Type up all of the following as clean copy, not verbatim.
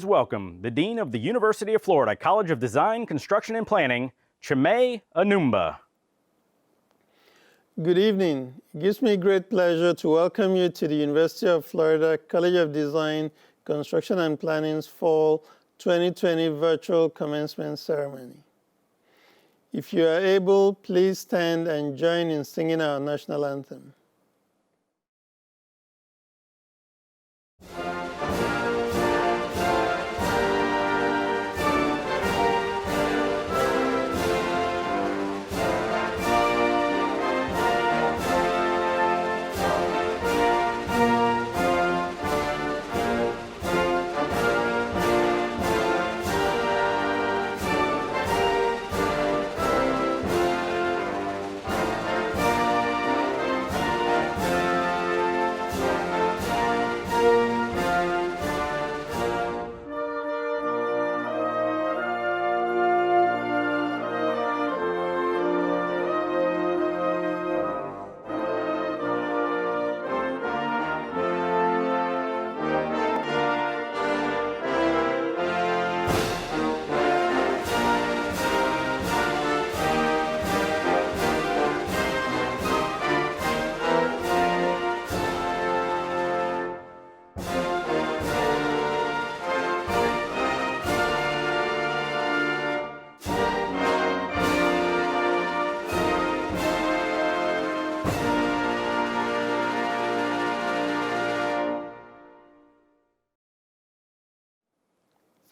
please welcome the Dean of the University of Florida College of Design, Construction, and Planning, Chime Anumba. Good evening. It gives me great pleasure to welcome you to the University of Florida College of Design, Construction, and Planning's Fall 2020 Virtual Commencement Ceremony. If you are able, please stand and join in singing our national anthem.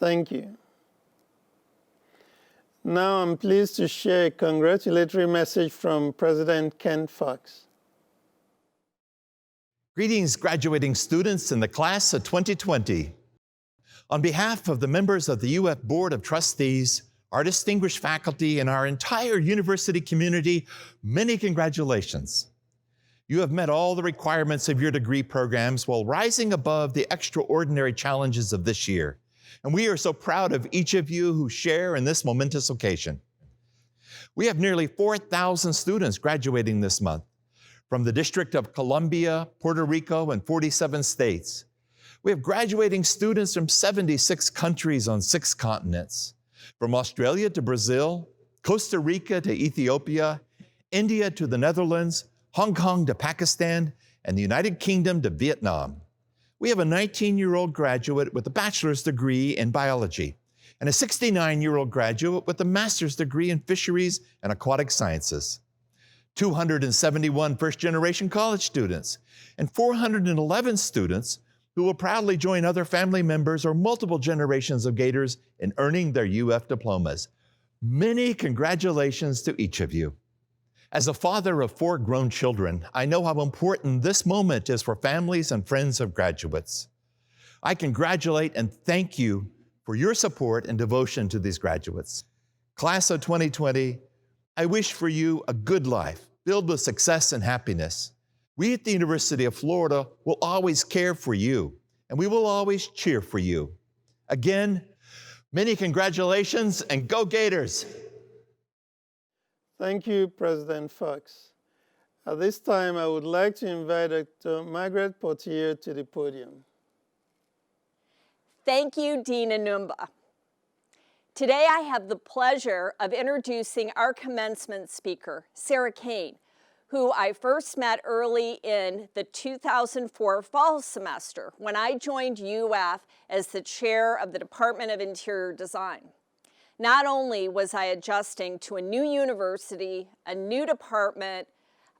Thank you. Now I'm pleased to share a congratulatory message from President Kent Fox. Greetings, graduating students in the class of 2020. On behalf of the members of the UF Board of Trustees, our distinguished faculty, and our entire university community, many congratulations. You have met all the requirements of your degree programs while rising above the extraordinary challenges of this year. And we are so proud of each of you who share in this momentous occasion. We have nearly 4,000 students graduating this month from the District of Columbia, Puerto Rico, and 47 states. We have graduating students from 76 countries on 6 continents, from Australia to Brazil, Costa Rica to Ethiopia, India to the Netherlands, Hong Kong to Pakistan, and the United Kingdom to Vietnam. We have a 19-year-old graduate with a bachelor's degree in biology and a 69-year-old graduate with a master's degree in fisheries and aquatic sciences, 271 first-generation college students, and 411 students who will proudly join other family members or multiple generations of Gators in earning their UF diplomas. Many congratulations to each of you. As a father of 4 grown children, I know how important this moment is for families and friends of graduates. I congratulate and thank you for your support and devotion to these graduates. Class of 2020, I wish for you a good life filled with success and happiness. We at the University of Florida will always care for you, and we will always cheer for you. Again, many congratulations, and go Gators! Thank you, President Fox. At this time, I would like to invite Dr. Margaret Portier to the podium. Thank you, Dean Anumba. Today, I have the pleasure of introducing our commencement speaker, Sarah Kane, who I first met early in the 2004 fall semester when I joined UF as the chair of the Department of Interior Design. Not only was I adjusting to a new university, a new department,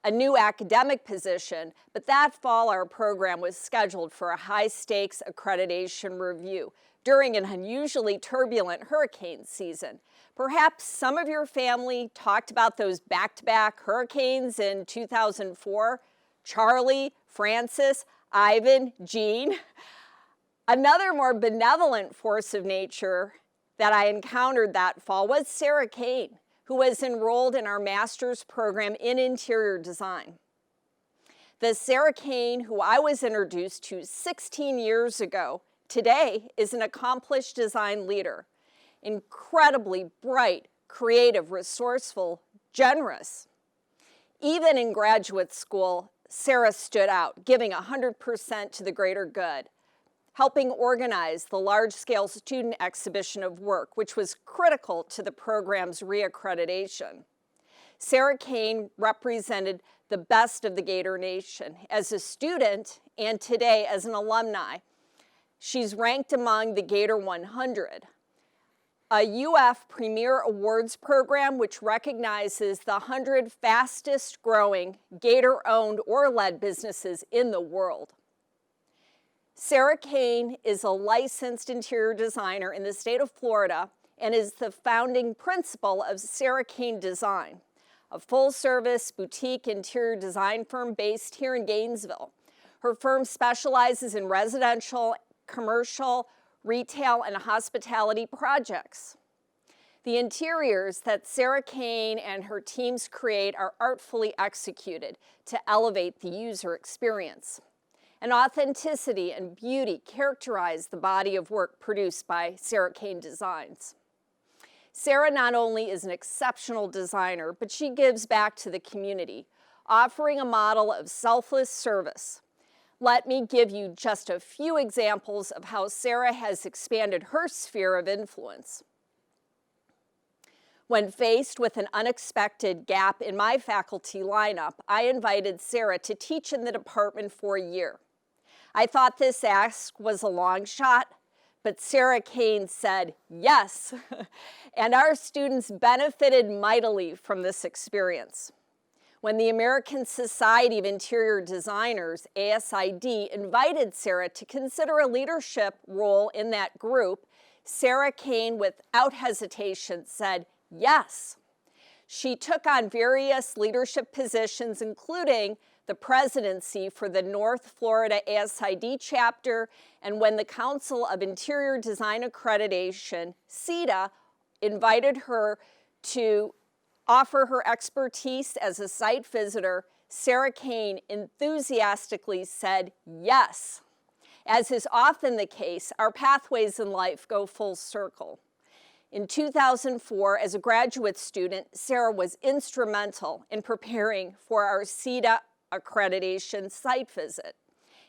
a new academic position, but that fall our program was scheduled for a high-stakes accreditation review during an unusually turbulent hurricane season. Perhaps some of your family talked about those back-to-back hurricanes in 2004, Charlie, Francis, Ivan, Jean. Another more benevolent force of nature that I encountered that fall was Sarah Kane, who was enrolled in our master's program in interior design. The Sarah Kane, who I was introduced to 16 years ago, today is an accomplished design leader, incredibly bright, creative, resourceful, generous. Even in graduate school, Sarah stood out, giving 100% to the greater good, helping organize the large-scale student exhibition of work, which was critical to the program's reaccreditation. Sarah Kane represented the best of the Gator Nation as a student and today as an alumni. She's ranked among the Gator 100, a UF Premier Awards program which recognizes the 100 fastest growing Gator-owned or led businesses in the world. Sarah Kane is a licensed interior designer in the state of Florida and is the founding principal of Sarah Kane Design, a full-service boutique interior design firm based here in Gainesville. Her firm specializes in residential, commercial, retail, and hospitality projects. The interiors that Sarah Kane and her teams create are artfully executed to elevate the user experience. And authenticity and beauty characterize the body of work produced by Sarah Kane Designs. Sarah not only is an exceptional designer, but she gives back to the community, offering a model of selfless service. Let me give you just a few examples of how Sarah has expanded her sphere of influence. When faced with an unexpected gap in my faculty lineup, I invited Sarah to teach in the department for a year. I thought this ask was a long shot, but Sarah Kane said yes, and our students benefited mightily from this experience. When the American Society of Interior Designers, ASID, invited Sarah to consider a leadership role in that group, Sarah Kane, without hesitation, said yes. She took on various leadership positions, including the presidency for the North Florida ASID chapter, and when the Council of Interior Design Accreditation, CEDA, invited her to offer her expertise as a site visitor, Sarah Kane enthusiastically said yes. As is often the case, our pathways in life go full circle. In 2004, as a graduate student, Sarah was instrumental in preparing for our CEDA accreditation site visit.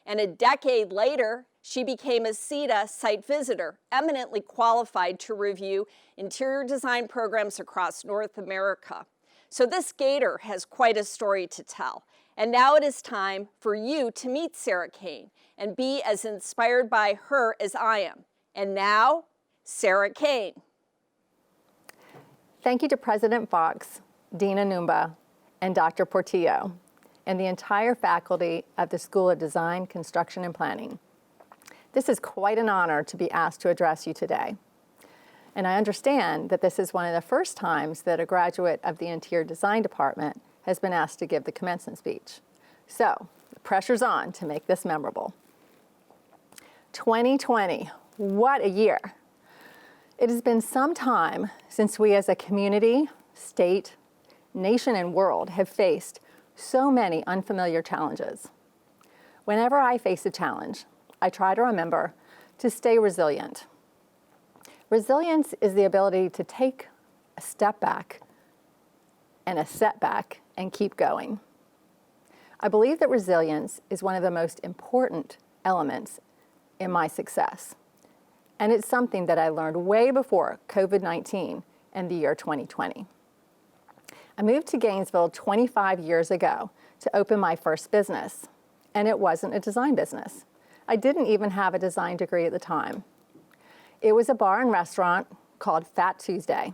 And a decade later, she became a CEDA site visitor, eminently qualified to review interior design programs across North America. So this Gator has quite a story to tell. And now it is time for you to meet Sarah Kane and be as inspired by her as I am. And now, Sarah Kane. Thank you to President Fox, Dean Anumba, and Dr. Portillo, and the entire faculty of the School of Design, Construction, and Planning. This is quite an honor to be asked to address you today. And I understand that this is one of the first times that a graduate of the Interior Design Department has been asked to give the commencement speech. So, the pressure's on to make this memorable. 2020, what a year. It has been some time since we as a community, state, nation, and world have faced so many unfamiliar challenges. Whenever I face a challenge, I try to remember to stay resilient. Resilience is the ability to take a step back and a setback and keep going. I believe that resilience is one of the most important elements in my success. And it's something that I learned way before COVID-19 and the year 2020. I moved to Gainesville 25 years ago to open my first business, and it wasn't a design business. I didn't even have a design degree at the time. It was a bar and restaurant called Fat Tuesday,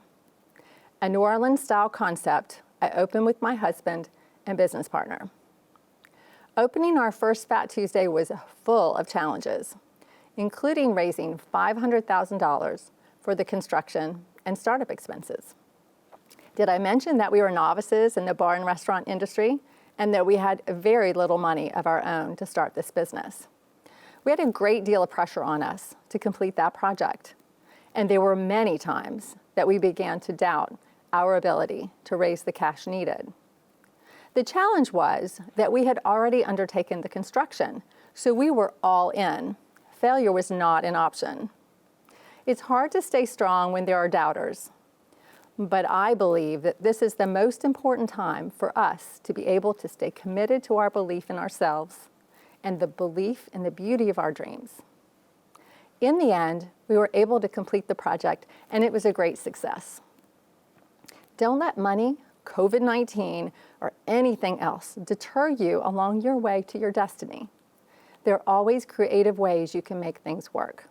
a New Orleans-style concept I opened with my husband and business partner. Opening our first Fat Tuesday was full of challenges, including raising $500,000 for the construction and startup expenses. Did I mention that we were novices in the bar and restaurant industry and that we had very little money of our own to start this business? We had a great deal of pressure on us to complete that project, and there were many times that we began to doubt our ability to raise the cash needed. The challenge was that we had already undertaken the construction, so we were all in. Failure was not an option. It's hard to stay strong when there are doubters, but I believe that this is the most important time for us to be able to stay committed to our belief in ourselves and the belief in the beauty of our dreams. In the end, we were able to complete the project, and it was a great success. Don't let money, COVID-19, or anything else deter you along your way to your destiny. There are always creative ways you can make things work.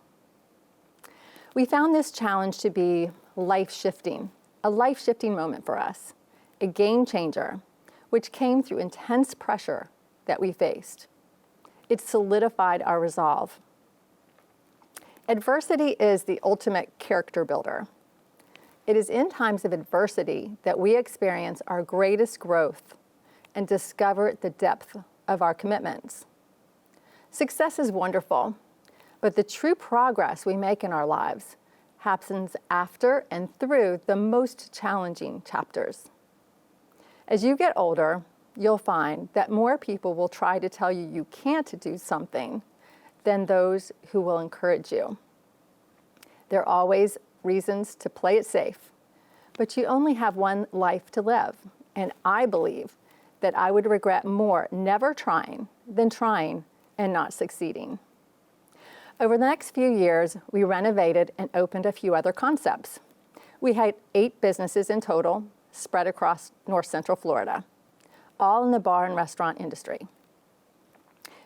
We found this challenge to be life-shifting, a life-shifting moment for us, a game changer, which came through intense pressure that we faced. It solidified our resolve. Adversity is the ultimate character builder. It is in times of adversity that we experience our greatest growth and discover the depth of our commitments. Success is wonderful, but the true progress we make in our lives happens after and through the most challenging chapters. As you get older, you'll find that more people will try to tell you you can't do something than those who will encourage you. There are always reasons to play it safe, but you only have one life to live, and I believe that I would regret more never trying than trying and not succeeding. Over the next few years, we renovated and opened a few other concepts. We had 8 businesses in total spread across North Central Florida, all in the bar and restaurant industry.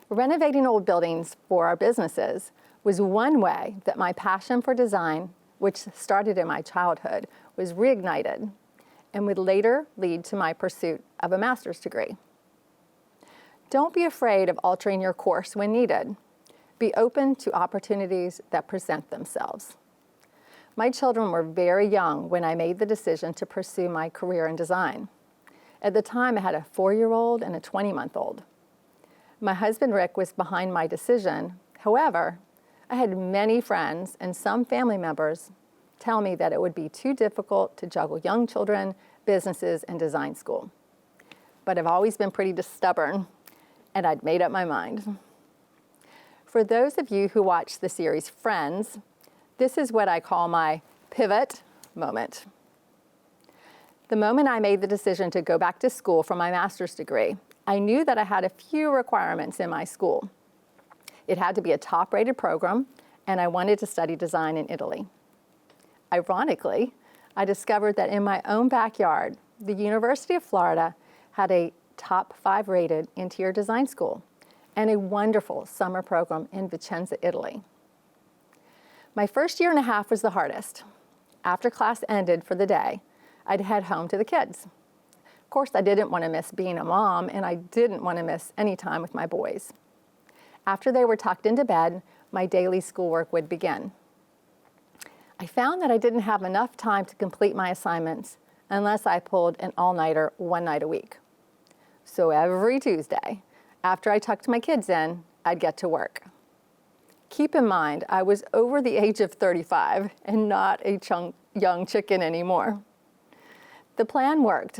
Renovating old buildings for our businesses was one way that my passion for design, which started in my childhood, was reignited and would later lead to my pursuit of a master's degree. Don't be afraid of altering your course when needed. Be open to opportunities that present themselves. My children were very young when I made the decision to pursue my career in design. At the time, I had a 4-year-old and a 20-month-old. My husband, Rick, was behind my decision. However, I had many friends and some family members tell me that it would be too difficult to juggle young children, businesses, and design school. But I've always been pretty stubborn, and I'd made up my mind. For those of you who watch the series Friends, this is what I call my pivot moment. The moment I made the decision to go back to school for my master's degree, I knew that I had a few requirements in my school. It had to be a top-rated program, and I wanted to study design in Italy. Ironically, I discovered that in my own backyard, the University of Florida had a top 5 rated interior design school and a wonderful summer program in Vicenza, Italy. My first year and a half was the hardest. After class ended for the day, I'd head home to the kids. Of course, I didn't want to miss being a mom, and I didn't want to miss any time with my boys. After they were tucked into bed, my daily schoolwork would begin. I found that I didn't have enough time to complete my assignments unless I pulled an all-nighter one night a week. So every Tuesday, after I tucked my kids in, I'd get to work. Keep in mind, I was over the age of 35 and not a young chicken anymore. The plan worked,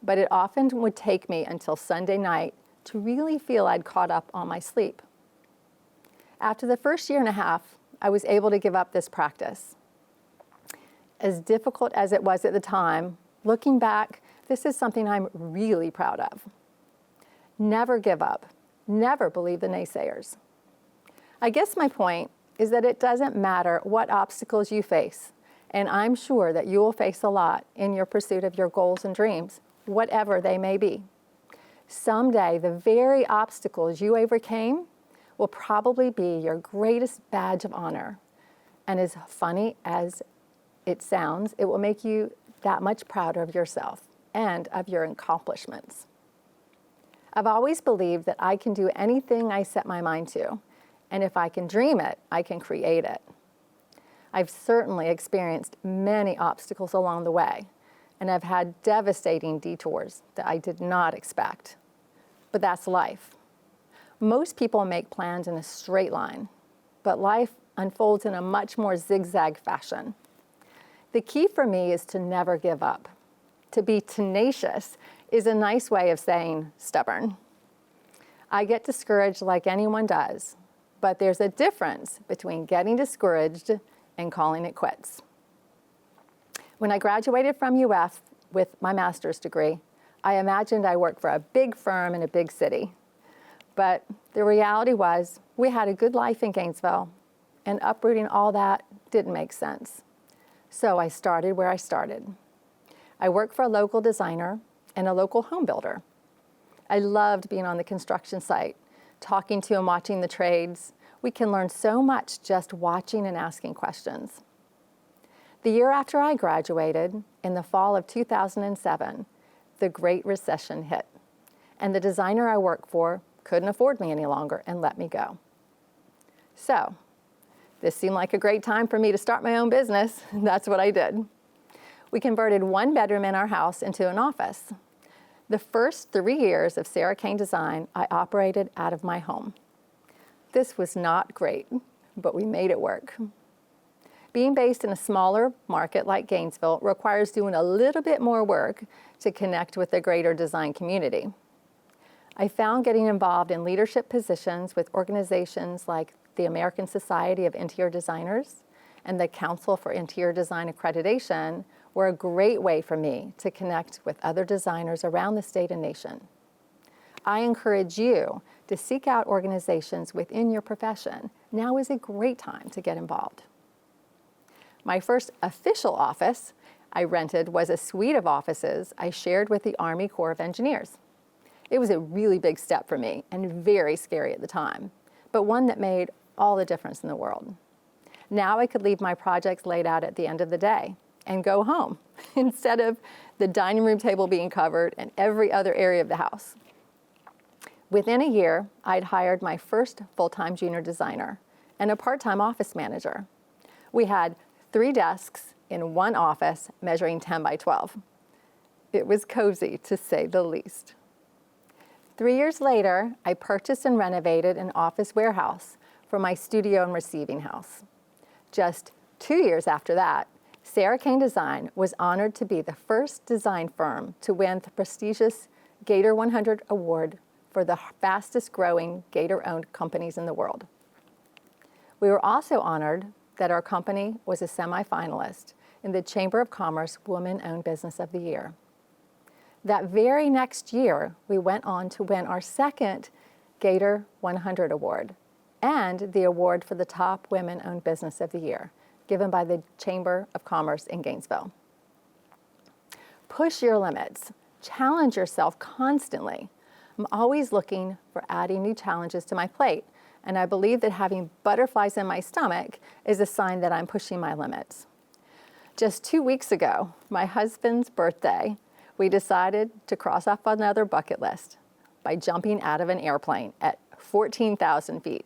but it often would take me until Sunday night to really feel I'd caught up on my sleep. After the first year and a half, I was able to give up this practice. As difficult as it was at the time, looking back, this is something I'm really proud of. Never give up. Never believe the naysayers. I guess my point is that it doesn't matter what obstacles you face, and I'm sure that you will face a lot in your pursuit of your goals and dreams, whatever they may be. Someday, the very obstacles you overcame will probably be your greatest badge of honor. And as funny as it sounds, it will make you that much prouder of yourself and of your accomplishments. I've always believed that I can do anything I set my mind to, and if I can dream it, I can create it. I've certainly experienced many obstacles along the way, and I've had devastating detours that I did not expect. But that's life. Most people make plans in a straight line, but life unfolds in a much more zigzag fashion. The key for me is to never give up. To be tenacious is a nice way of saying stubborn. I get discouraged like anyone does, but there's a difference between getting discouraged and calling it quits. When I graduated from UF with my master's degree, I imagined I worked for a big firm in a big city. But the reality was we had a good life in Gainesville, and uprooting all that didn't make sense. So I started where I started. I worked for a local designer and a local home builder. I loved being on the construction site, talking to and watching the trades. We can learn so much just watching and asking questions. The year after I graduated, in the fall of 2007, the Great Recession hit, and the designer I worked for couldn't afford me any longer and let me go. So, this seemed like a great time for me to start my own business. That's what I did. We converted one bedroom in our house into an office. The first 3 years of Sarah Kane Design, I operated out of my home. This was not great, but we made it work. Being based in a smaller market like Gainesville requires doing a little bit more work to connect with the greater design community. I found getting involved in leadership positions with organizations like the American Society of Interior Designers and the Council for Interior Design Accreditation were a great way for me to connect with other designers around the state and nation. I encourage you to seek out organizations within your profession. Now is a great time to get involved. My first official office I rented was a suite of offices I shared with the Army Corps of Engineers. It was a really big step for me and very scary at the time, but one that made all the difference in the world. Now I could leave my projects laid out at the end of the day and go home instead of the dining room table being covered and every other area of the house. Within a year, I'd hired my first full-time junior designer and a part-time office manager. We had 3 desks in one office measuring 10 by 12. It was cozy, to say the least. 3 years later, I purchased and renovated an office warehouse for my studio and receiving house. Just 2 years after that, Sarah Kane Design was honored to be the first design firm to win the prestigious Gator 100 Award for the fastest growing Gator-owned companies in the world. We were also honored that our company was a semi-finalist in the Chamber of Commerce Women-Owned Business of the Year. That very next year, we went on to win our second Gator 100 Award and the award for the top Women-Owned Business of the Year, given by the Chamber of Commerce in Gainesville. Push your limits. Challenge yourself constantly. I'm always looking for adding new challenges to my plate, and I believe that having butterflies in my stomach is a sign that I'm pushing my limits. Just 2 weeks ago, my husband's birthday, we decided to cross off another bucket list by jumping out of an airplane at 14,000 feet.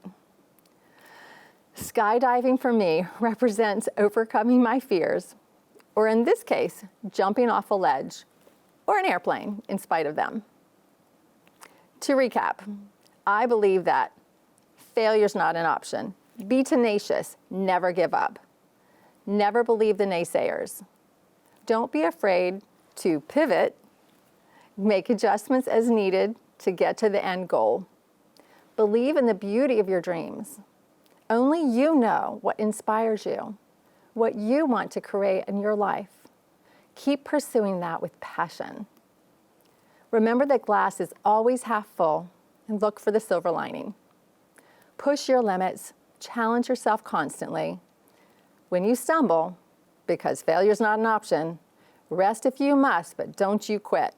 Skydiving for me represents overcoming my fears, or in this case, jumping off a ledge or an airplane in spite of them. To recap, I believe that failure's not an option. Be tenacious, never give up. Never believe the naysayers. Don't be afraid to pivot, make adjustments as needed to get to the end goal. Believe in the beauty of your dreams. Only you know what inspires you, what you want to create in your life. Keep pursuing that with passion. Remember that glass is always half full and look for the silver lining. Push your limits, challenge yourself constantly. When you stumble, because failure's not an option, rest if you must, but don't you quit.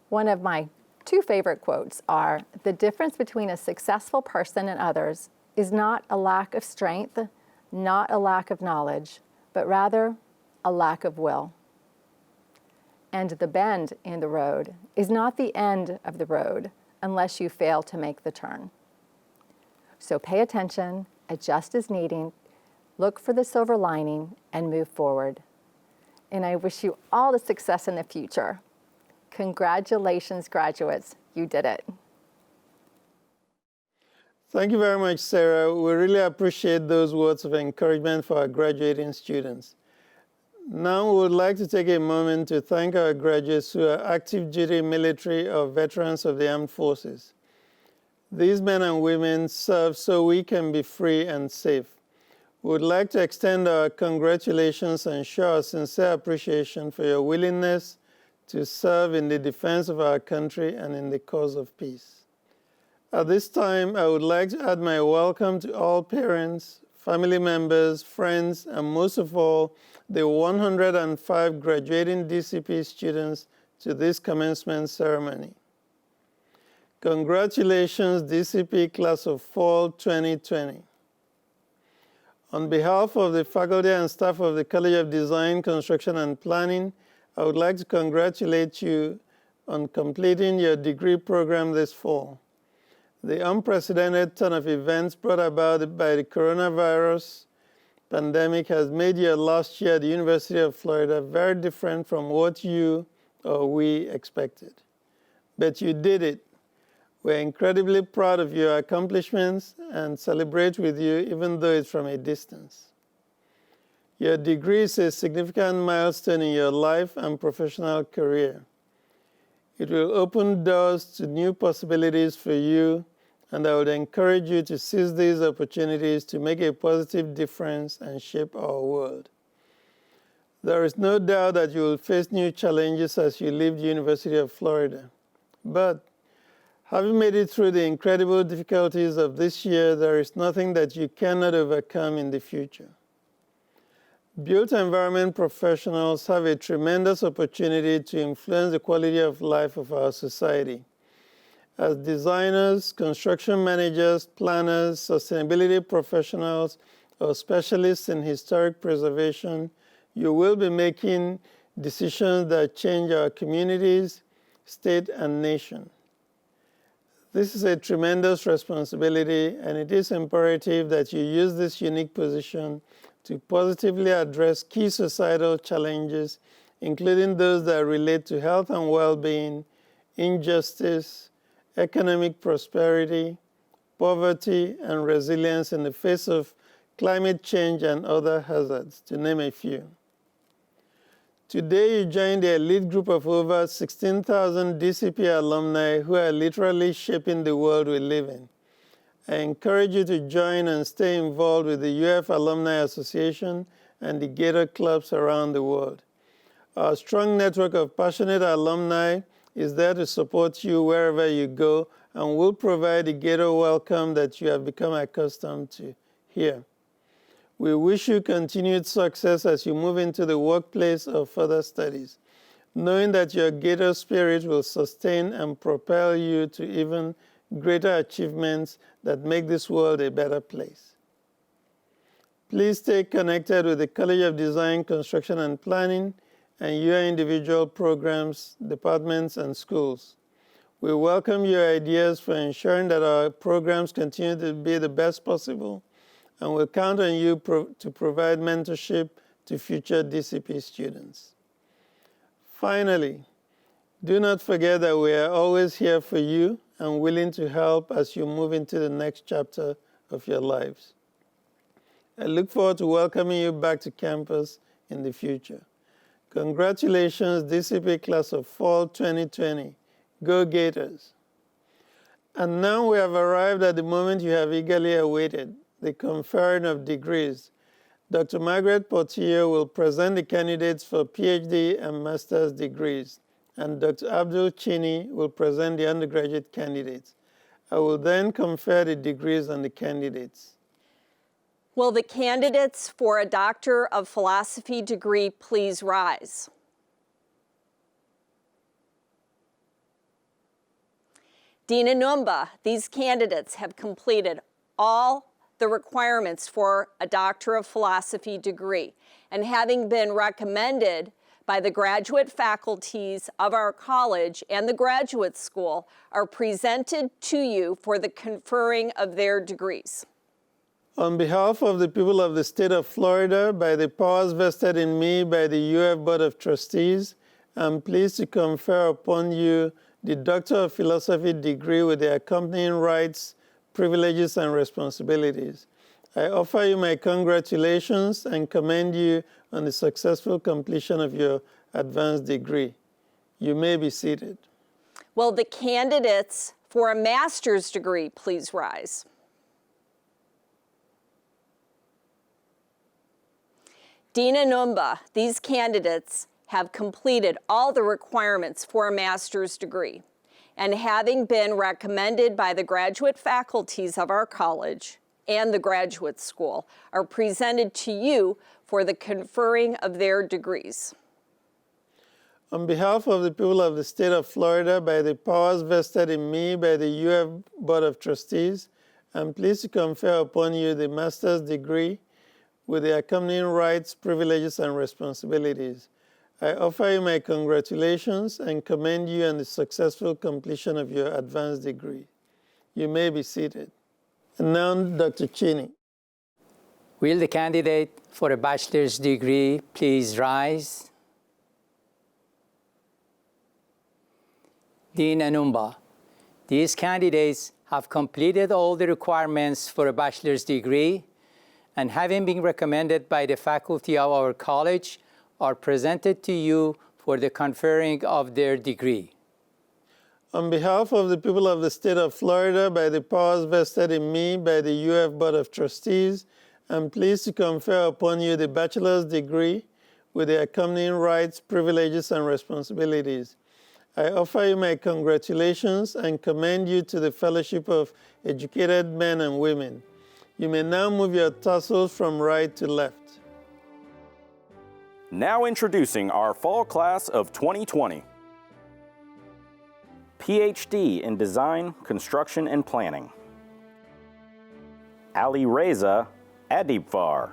One of my 2 favorite quotes are, "The difference between a successful person and others is not a lack of strength, not a lack of knowledge, but rather a lack of will. And the bend in the road is not the end of the road unless you fail to make the turn." So pay attention, adjust as needed, look for the silver lining, and move forward. And I wish you all the success in the future. Congratulations, graduates, you did it. Thank you very much, Sarah. We really appreciate those words of encouragement for our graduating students. Now we would like to take a moment to thank our graduates who are active duty military or veterans of the armed forces. These men and women serve so we can be free and safe. We would like to extend our congratulations and show our sincere appreciation for your willingness to serve in the defense of our country and in the cause of peace. At this time, I would like to add my welcome to all parents, family members, friends, and most of all, the 105 graduating DCP students to this commencement ceremony. Congratulations, DCP Class of Fall 2020. On behalf of the faculty and staff of the College of Design, Construction, and Planning, I would like to congratulate you on completing your degree program this fall. The unprecedented turn of events brought about by the coronavirus pandemic has made your last year at the University of Florida very different from what you or we expected. But you did it. We're incredibly proud of your accomplishments and celebrate with you even though it's from a distance. Your degree is a significant milestone in your life and professional career. It will open doors to new possibilities for you, and I would encourage you to seize these opportunities to make a positive difference and shape our world. There is no doubt that you will face new challenges as you leave the University of Florida. But having made it through the incredible difficulties of this year, there is nothing that you cannot overcome in the future. Built environment professionals have a tremendous opportunity to influence the quality of life of our society. As designers, construction managers, planners, sustainability professionals, or specialists in historic preservation, you will be making decisions that change our communities, state, and nation. This is a tremendous responsibility, and it is imperative that you use this unique position to positively address key societal challenges, including those that relate to health and well-being, injustice, economic prosperity, poverty, and resilience in the face of climate change and other hazards, to name a few. Today, you join the elite group of over 16,000 DCP alumni who are literally shaping the world we live in. I encourage you to join and stay involved with the UF Alumni Association and the Gator clubs around the world. Our strong network of passionate alumni is there to support you wherever you go and will provide the Gator welcome that you have become accustomed to here. We wish you continued success as you move into the workplace or further studies, knowing that your Gator spirit will sustain and propel you to even greater achievements that make this world a better place. Please stay connected with the College of Design, Construction, and Planning and your individual programs, departments, and schools. We welcome your ideas for ensuring that our programs continue to be the best possible, and we'll count on you to provide mentorship to future DCP students. Finally, do not forget that we are always here for you and willing to help as you move into the next chapter of your lives. I look forward to welcoming you back to campus in the future. Congratulations, DCP Class of Fall 2020. Go Gators! And now we have arrived at the moment you have eagerly awaited, the conferring of degrees. Dr. Margaret Portillo will present the candidates for PhD and master's degrees, and Dr. Abdul Chini will present the undergraduate candidates. I will then confer the degrees on the candidates. Will the candidates for a Doctor of Philosophy degree please rise? Dean Enumba, these candidates have completed all the requirements for a Doctor of Philosophy degree, and having been recommended by the graduate faculties of our college and the graduate school, are presented to you for the conferring of their degrees. On behalf of the people of the state of Florida, by the powers vested in me by the UF Board of Trustees, I'm pleased to confer upon you the Doctor of Philosophy degree with the accompanying rights, privileges, and responsibilities. I offer you my congratulations and commend you on the successful completion of your advanced degree. You may be seated. Will the candidates for a master's degree please rise? Dean Enumba, these candidates have completed all the requirements for a master's degree, and having been recommended by the graduate faculties of our college and the graduate school, are presented to you for the conferring of their degrees. On behalf of the people of the state of Florida, by the powers vested in me by the UF Board of Trustees, I'm pleased to confer upon you the master's degree with the accompanying rights, privileges, and responsibilities. I offer you my congratulations and commend you on the successful completion of your advanced degree. You may be seated. And now, Dr. Cheney. Will the candidate for a bachelor's degree please rise? Dean Anumba, these candidates have completed all the requirements for a bachelor's degree and having been recommended by the faculty of our college are presented to you for the conferring of their degree. On behalf of the people of the state of Florida, by the powers vested in me by the UF Board of Trustees, I'm pleased to confer upon you the bachelor's degree with the accompanying rights, privileges, and responsibilities. I offer you my congratulations and commend you to the fellowship of educated men and women. You may now move your tassels from right to left. Now introducing our fall class of 2020. PhD in Design, Construction, and Planning. Ali Reza Adibfar.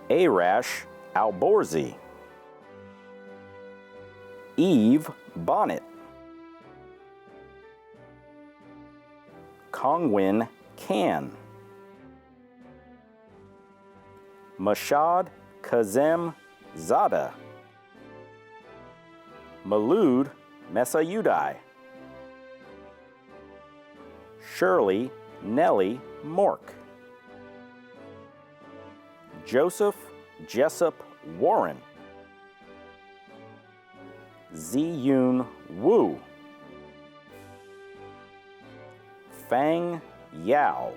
Arash Alborzi. Eve Bonnet. Kongwin Kan. Mashad Kazem Zada. Malud Mesayudai. Shirley Nellie Mork. Joseph Jessup Warren. Ziyun Wu. Fang Yao.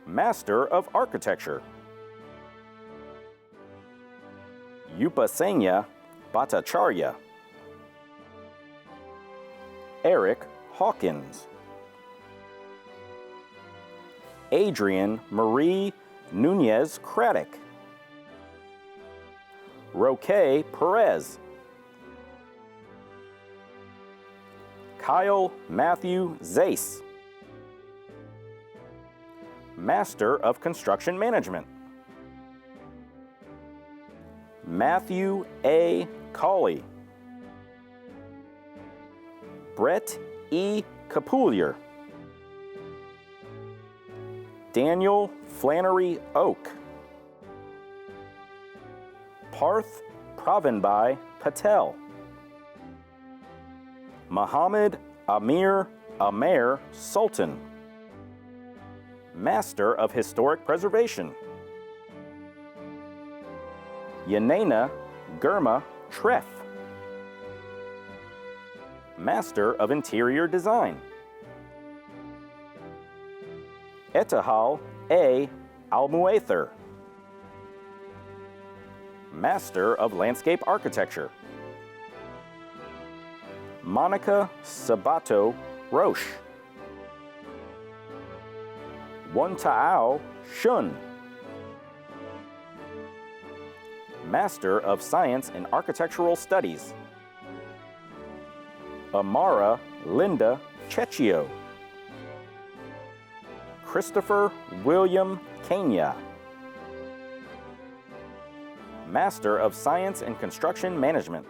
Master of Architecture. Upasenya Bhattacharya. Eric Hawkins. Adrian Marie Nunez Craddock. Roque Perez. Kyle Matthew Zace. Master of Construction Management. Matthew A. Cawley. Brett E. Capulier. Daniel Flannery Oak. Parth Pravinbhai Patel. Muhammad Amir Amer Sultan. Master of Historic Preservation. Yanena Gurma Treff. Master of Interior Design. Etihal A. Almuather. Master of Landscape Architecture. Monica Sabato Roche. Wontao Shun. Master of Science in Architectural Studies. Amara Linda Cecchio. Christopher William Kenya. Master of Science in Construction Management.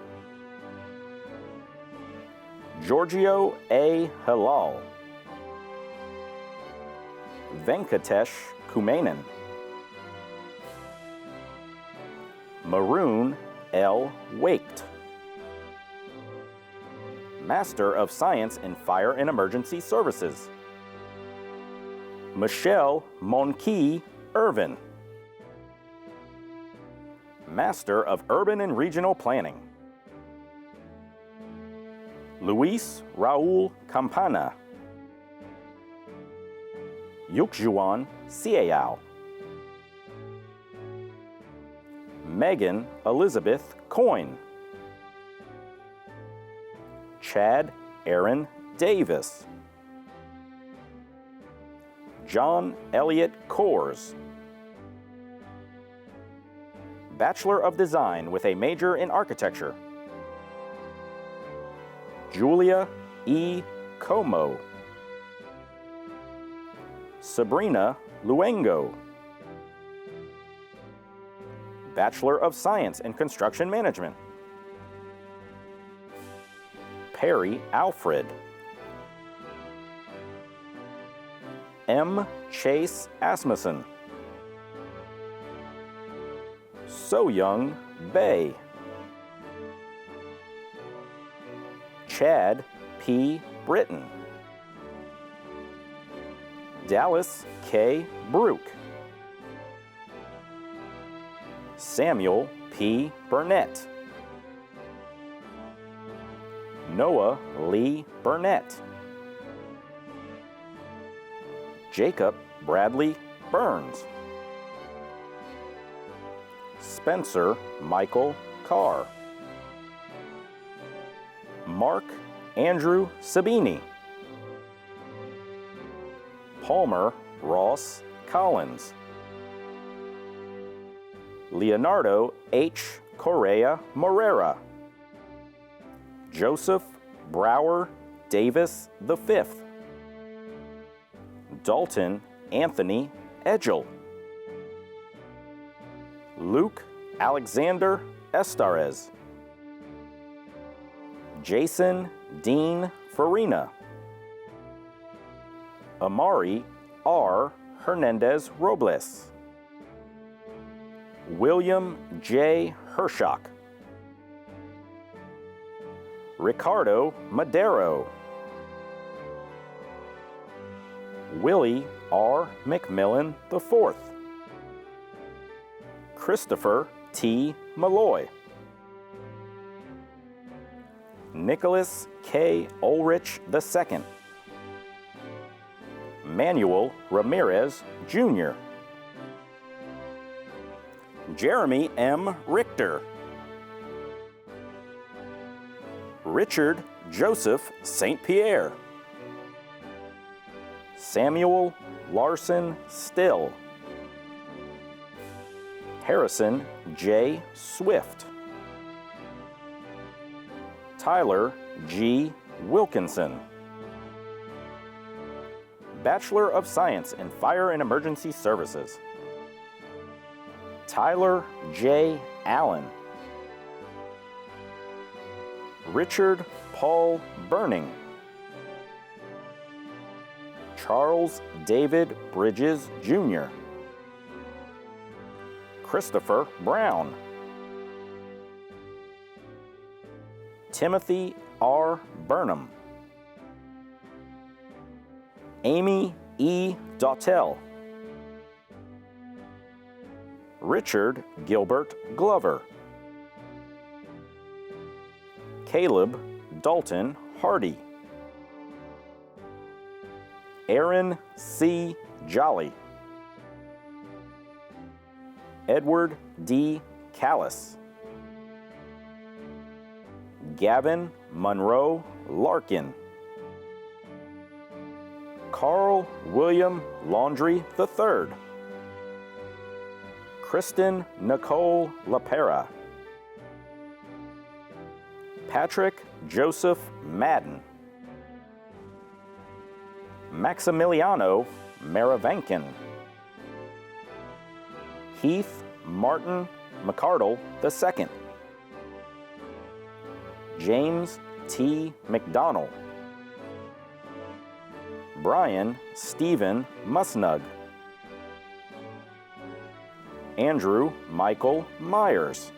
Giorgio A. Halal. Venkatesh Kumanan. Maroon L. Waked. Master of Science in Fire and Emergency Services. Michelle Monki Irvin. Master of Urban and Regional Planning. Luis Raul Campana. Yukjuan Sieyao. Megan Elizabeth Coyne. Chad Aaron Davis. John Elliott Coors. Bachelor of Design with a major in architecture. Julia E. Como. Sabrina Luengo. Bachelor of Science in Construction Management. Perry Alfred. M. Chase Asmussen. So-Young Bay. Chad P. Britton. Dallas K. Brook. Samuel P. Burnett. Noah Lee Burnett. Jacob Bradley Burns. Spencer Michael Carr. Mark Andrew Sabini. Palmer Ross Collins. Leonardo H. Correa Morera. Joseph Brower Davis V. Dalton Anthony Edgel. Luke Alexander Estarez. Jason Dean Farina. Amari R. Hernandez Robles. William J. Hershock. Ricardo Madero. Willie R. McMillan IV. Christopher T. Malloy. Nicholas K. Ulrich II. Manuel Ramirez Jr. Jeremy M. Richter. Richard Joseph St. Pierre. Samuel Larson Still. Harrison J. Swift. Tyler G. Wilkinson. Bachelor of Science in Fire and Emergency Services. Tyler J. Allen. Richard Paul Burning. Charles David Bridges Jr. Christopher Brown. Timothy R. Burnham. Amy E. Dautel. Richard Gilbert Glover. Caleb Dalton Hardy. Aaron C. Jolly. Edward D. Callis. Gavin Monroe Larkin. Carl William Laundrie III. Kristen Nicole LaPera. Patrick Joseph Madden. Maximiliano Maravankin. Heath Martin McCardle II. James T. McDonnell. Brian Stephen Musnug. Andrew Michael Myers.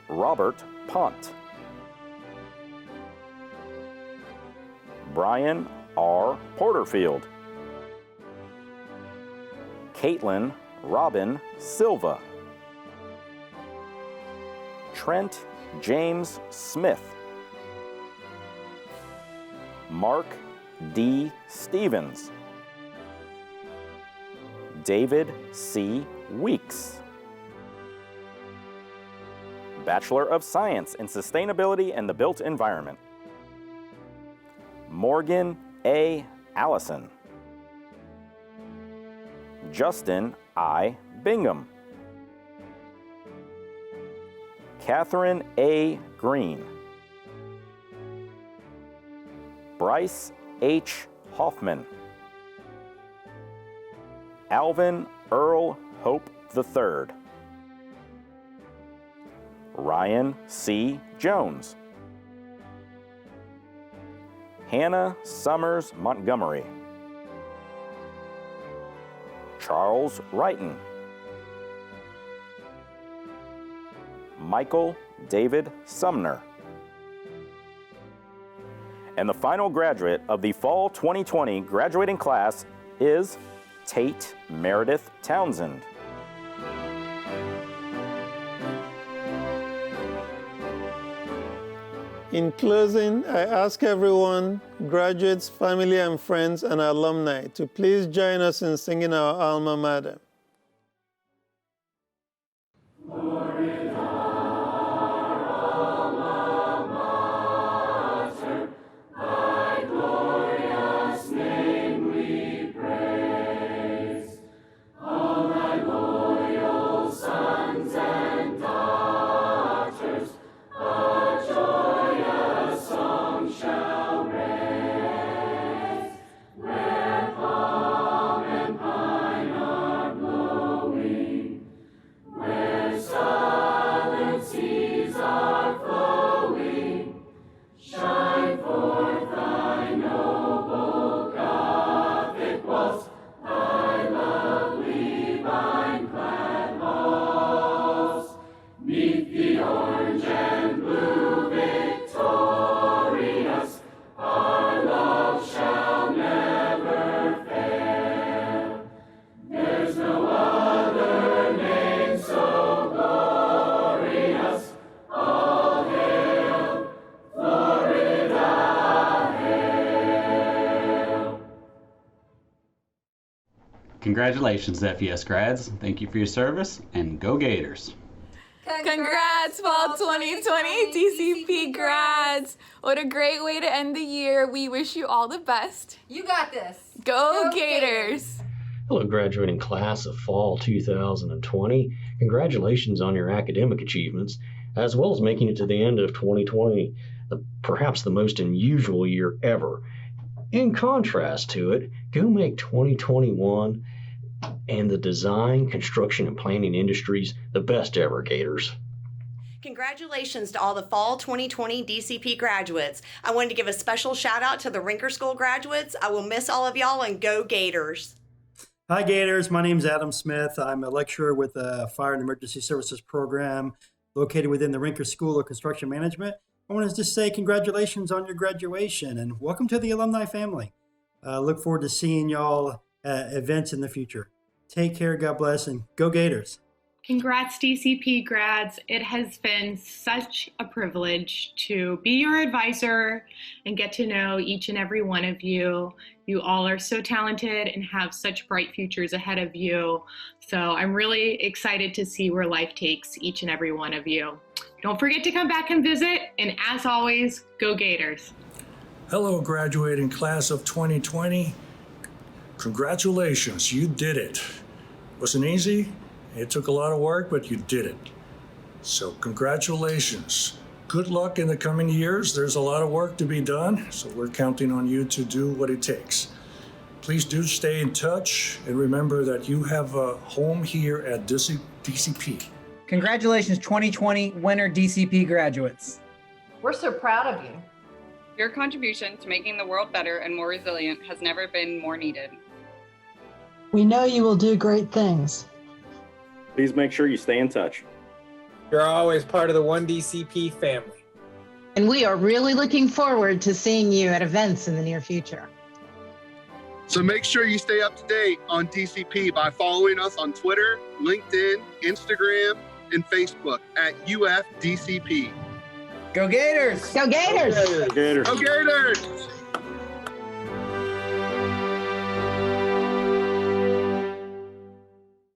Robert Pont. Brian R. Porterfield. Caitlin Robin Silva. Trent James Smith. Mark D. Stevens. David C. Weeks. Bachelor of Science in Sustainability and the Built Environment. Morgan A. Allison. Justin I. Bingham. Catherine A. Green. Bryce H. Hoffman. Alvin Earl Hope III. Ryan C. Jones. Hannah Summers Montgomery. Charles Wrighton. Michael David Sumner. And the final graduate of the Fall 2020 graduating class is Tate Meredith Townsend. In closing, I ask everyone, graduates, family and friends, and alumni to please join us in singing our alma mater. Congratulations, FES grads. Thank you for your service, and go Gators. Congrats, Fall 2020 DCP grads. What a great way to end the year. We wish you all the best. You got this. Go Gators. Hello, graduating class of Fall 2020. Congratulations on your academic achievements, as well as making it to the end of 2020, perhaps the most unusual year ever. In contrast to it, go make 2021 and the design, construction, and planning industries the best ever, Gators. Congratulations to all the Fall 2020 DCP graduates. I wanted to give a special shout out to the Rinker School graduates. I will miss all of y'all, and go Gators. Hi Gators, my name is Adam Smith. I'm a lecturer with the Fire and Emergency Services program located within the Rinker School of Construction Management. I want to just say congratulations on your graduation and welcome to the alumni family. Look forward to seeing y'all at events in the future. Take care, God bless, and go Gators. Congrats, DCP grads. It has been such a privilege to be your advisor and get to know each and every one of you. You all are so talented and have such bright futures ahead of you. So I'm really excited to see where life takes each and every one of you. Don't forget to come back and visit. And as always, go Gators. Hello, graduating class of 2020. Congratulations, you did it. Wasn't easy. It took a lot of work, but you did it. So congratulations. Good luck in the coming years. There's a lot of work to be done, so we're counting on you to do what it takes. Please do stay in touch, and remember that you have a home here at DCP. Congratulations, 2020 winner DCP graduates. We're so proud of you. Your contribution to making the world better and more resilient has never been more needed. We know you will do great things. Please make sure you stay in touch. You're always part of the One DCP family. And we are really looking forward to seeing you at events in the near future. So make sure you stay up to date on DCP by following us on Twitter, LinkedIn, Instagram, and Facebook at UFDCP. Go Gators! Go Gators! Go Gators! Go Gators!